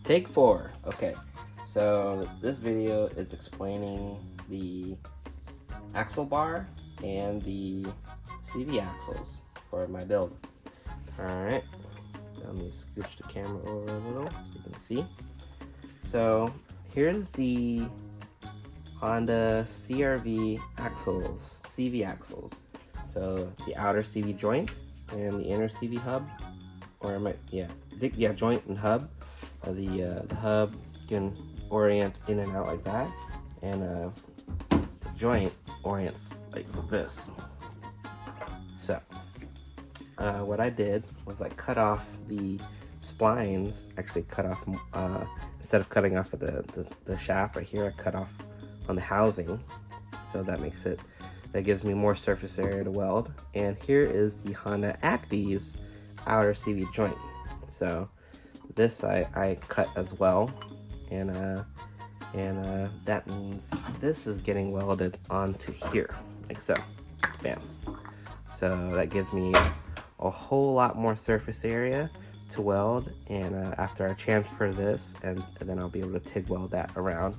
Take 4. Okay, so this video is explaining the axle bar and the CV axles for my build. Alright, let me scooch the camera over a little so you can see. So here's the Honda CR-V axles, CV axles. So the outer CV joint and the inner CV hub, or joint and hub. The hub can orient in and out like that, and the joint orients like this. So what I did was I cut off the splines, actually cut off, instead of cutting off at the shaft right here, I cut off on the housing, so that gives me more surface area to weld. And here is the Honda Acti's outer CV joint. So this I cut as well, and that means this is getting welded onto here, like so. Bam. So that gives me a whole lot more surface area to weld, and after I transfer this, and then I'll be able to TIG weld that around,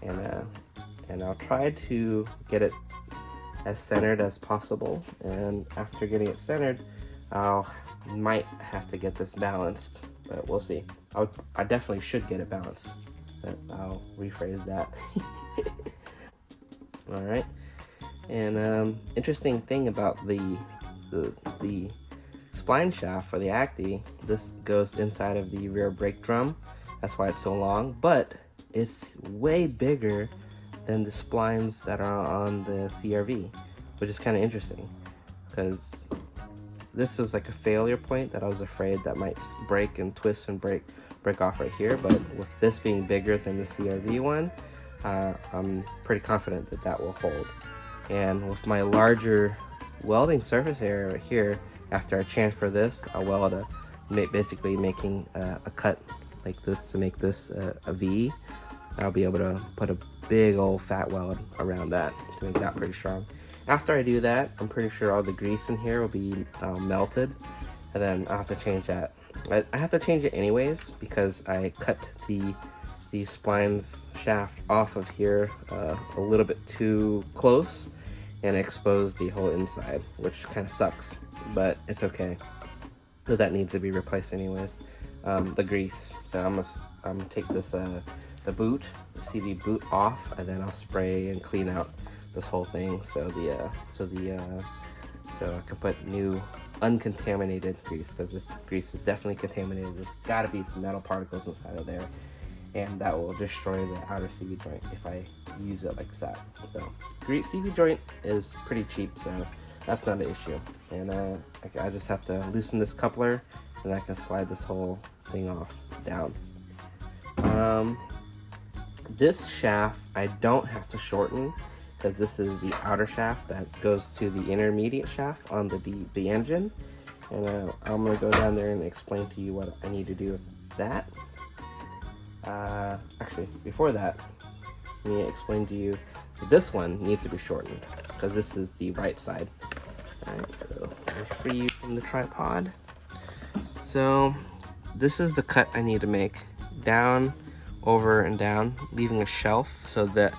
and I'll try to get it as centered as possible. And after getting it centered, might have to get this balanced, but we'll see. I definitely should get it balanced, but I'll rephrase that. All right, and interesting thing about the spline shaft for the Acti, this goes inside of the rear brake drum. That's why it's so long, but it's way bigger than the splines that are on the CR-V, which is kind of interesting, because this was like a failure point that I was afraid that might break and twist and break off right here. But with this being bigger than the CR-V one, I'm pretty confident that that will hold. And with my larger welding surface area right here, after I transfer this, I'll weld basically making a cut like this to make this a V. I'll be able to put a big old fat weld around that to make that pretty strong. After I do that, I'm pretty sure all the grease in here will be melted, and then I'll have to change that. I have to change it anyways because I cut the splines shaft off of here a little bit too close and exposed the whole inside, which kind of sucks, but it's okay because that needs to be replaced anyways. The grease. So I'm gonna take this the boot, the CV boot off, and then I'll spray and clean out this whole thing so I can put new uncontaminated grease, because this grease is definitely contaminated. There's got to be some metal particles inside of there, and that will destroy the outer CV joint if I use it like that. So CV joint is pretty cheap, so that's not an issue. And I just have to loosen this coupler, and I can slide this whole thing off down. This shaft I don't have to shorten, because this is the outer shaft that goes to the intermediate shaft on the engine. And I'm going to go down there and explain to you what I need to do with that. Actually, before that, let me explain to you that this one needs to be shortened, because this is the right side. Alright, so let me free you from the tripod. So this is the cut I need to make, down, over, and down, leaving a shelf so that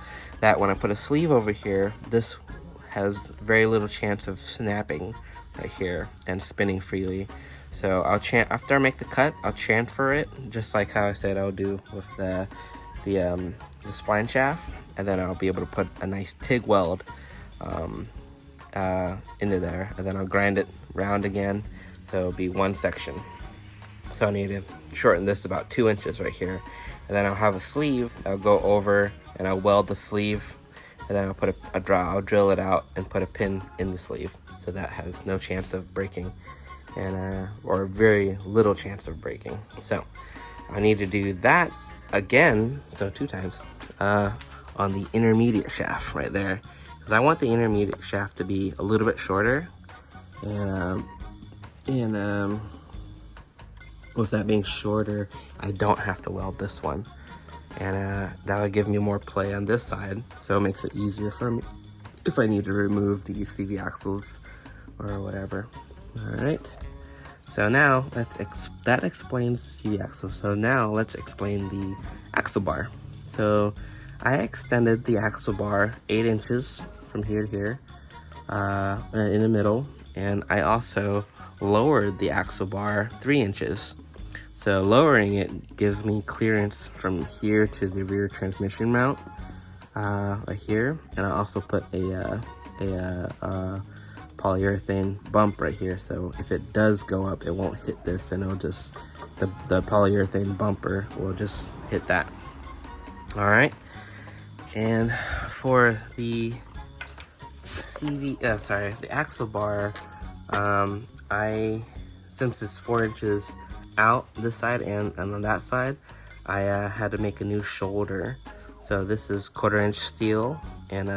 when I put a sleeve over here, this has very little chance of snapping right here and spinning freely. So after I make the cut, I'll transfer it just like how I said I'll do with the spline shaft, and then I'll be able to put a nice TIG weld into there, and then I'll grind it round again, so it'll be one section. So I need to shorten this about 2 inches right here, and then I'll have a sleeve that'll go over, and I'll weld the sleeve, and then I'll put I'll drill it out and put a pin in the sleeve, so that has no chance of breaking, and or very little chance of breaking. So I need to do that again, so 2 times, on the intermediate shaft right there, because I want the intermediate shaft to be a little bit shorter, and with that being shorter, I don't have to weld this one, and that'll give me more play on this side, so it makes it easier for me if I need to remove the CV axles or whatever. All right, So now that explains the CV axle. So now let's explain the axle bar. So I extended the axle bar 8 inches from here to here in the middle, and I also lowered the axle bar 3 inches. So lowering it gives me clearance from here to the rear transmission mount right here, and I also put a polyurethane bump right here, so if it does go up, it won't hit this, and it'll just the polyurethane bumper will just hit that. All right, and for the the axle bar, since it's 4 inches out this side and on that side, I had to make a new shoulder. So this is 1/4 inch steel, and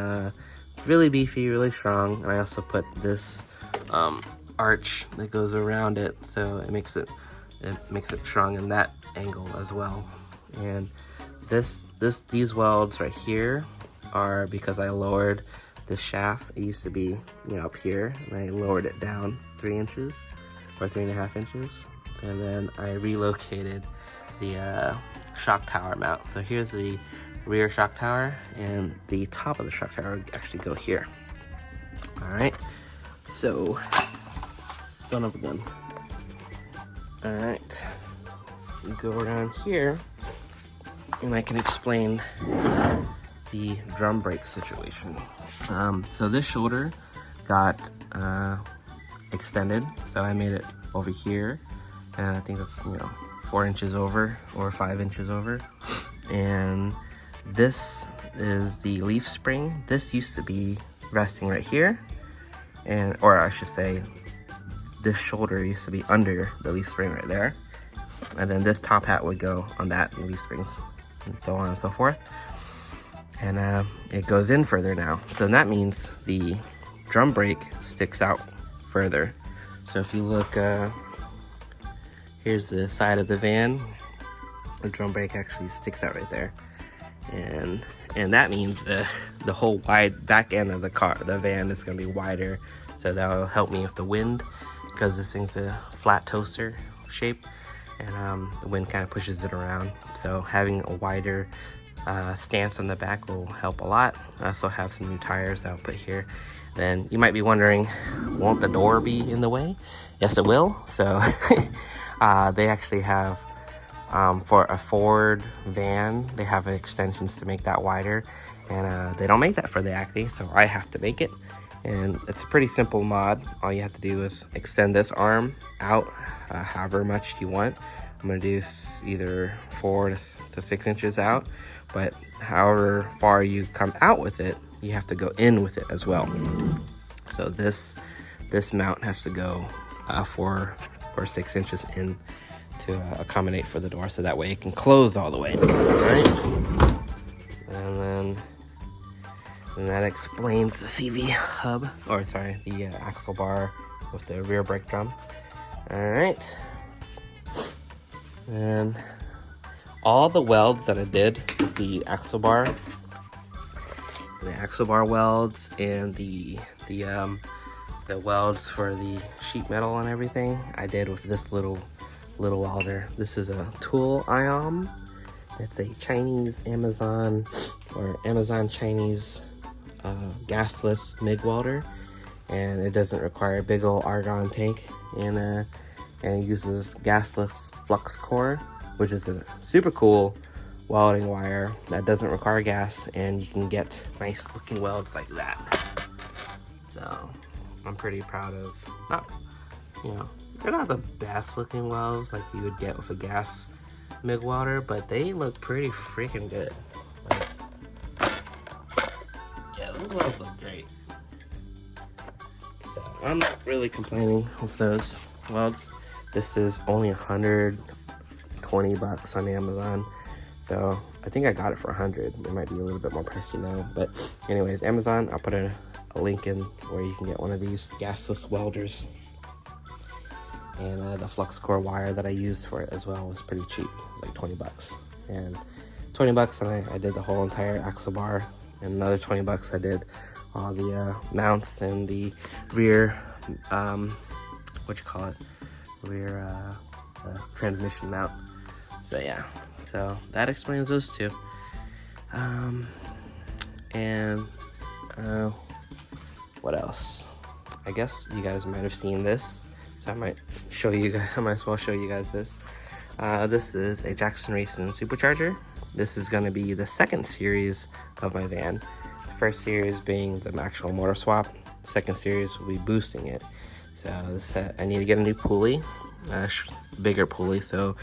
really beefy, really strong. And I also put this arch that goes around it, so it makes it strong in that angle as well. And these welds right here are because I lowered this shaft. It used to be, up here, and I lowered it down 3 inches or 3.5 inches, and then I relocated the shock tower mount. So here's the rear shock tower, and the top of the shock tower would actually go here. All right, so son of a gun. All right, let's go around here, and I can explain the drum brake situation. So this shoulder got extended, so I made it over here, and I think that's 4 inches over or 5 inches over. And this is the leaf spring. This used to be resting right here, or I should say this shoulder used to be under the leaf spring right there, and then this top hat would go on that leaf springs, and so on and so forth. And it goes in further now, so that means the drum brake sticks out further. So if you look, here's the side of the van. The drum brake actually sticks out right there, and that means the whole wide back end of the van is going to be wider, so that will help me with the wind, because this thing's a flat toaster shape, and the wind kind of pushes it around. So having a wider stance on the back will help a lot. I also have some new tires that I'll put here. Then you might be wondering, won't the door be in the way? Yes, it will. So they actually have, for a Ford van, they have extensions to make that wider, and they don't make that for the Acme, so I have to make it. And it's a pretty simple mod. All you have to do is extend this arm out however much you want. I'm gonna do either 4 to 6 inches out, but however far you come out with it, you have to go in with it as well. So this mount has to go 4 or 6 inches in to accommodate for the door, so that way it can close all the way. All right, and that explains the CV hub, or sorry, the axle bar with the rear brake drum. All right. And all the welds that I did with the axle bar welds, and the welds for the sheet metal and everything, I did with this little welder. This is a Tool Ion. It's a Chinese Amazon Chinese gasless MIG welder, and it doesn't require a big old argon tank, and it uses gasless flux core, which is a super cool welding wire that doesn't require gas, and you can get nice looking welds like that. So I'm pretty proud of, they're not the best looking welds like you would get with a gas MIG welder, but they look pretty freaking good. Yeah, those welds look great. So I'm not really complaining with those welds. This is only $120 on Amazon, so I think I got it for $100. It might be a little bit more pricey now, but anyways, Amazon, I'll put a link in where you can get one of these gasless welders. And the flux core wire that I used for it as well was pretty cheap. It was like $20, and $20, and I did the whole entire axle bar, and another $20 I did all the mounts and the rear rear transmission mount. So yeah, so that explains those two. What else? I guess you guys might have seen this, so I might show you guys. I might as well show you guys this. This is a Jackson Racing Supercharger. This is going to be the second series of my van. The first series being the actual motor swap. The second series will be boosting it. So this, I need to get a new pulley, bigger pulley, so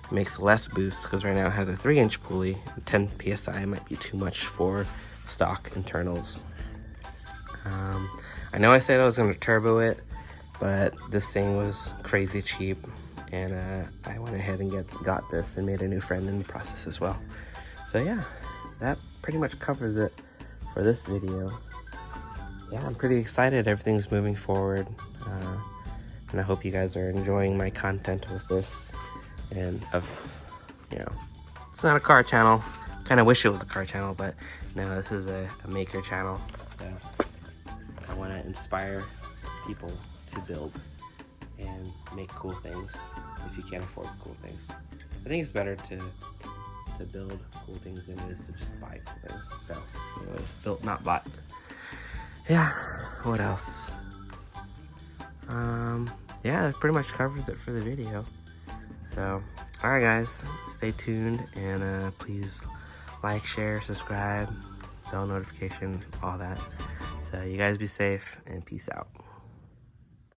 it makes less boost, because right now it has a 3-inch pulley. 10 psi might be too much for stock internals. I know I said I was going to turbo it, but this thing was crazy cheap, and I went ahead and got this and made a new friend in the process as well. So yeah, that pretty much covers it for this video. Yeah, I'm pretty excited. Everything's moving forward, and I hope you guys are enjoying my content with this. And it's not a car channel. Kind of wish it was a car channel, but no, this is a maker channel. So I want to inspire people to build and make cool things if you can't afford cool things. I think it's better to build cool things than it is to just buy cool things. So anyways, built not bought. Yeah, what else? Yeah, that pretty much covers it for the video. So alright guys, stay tuned, and please like, share, subscribe, bell notification, all that. So you guys be safe, and peace out.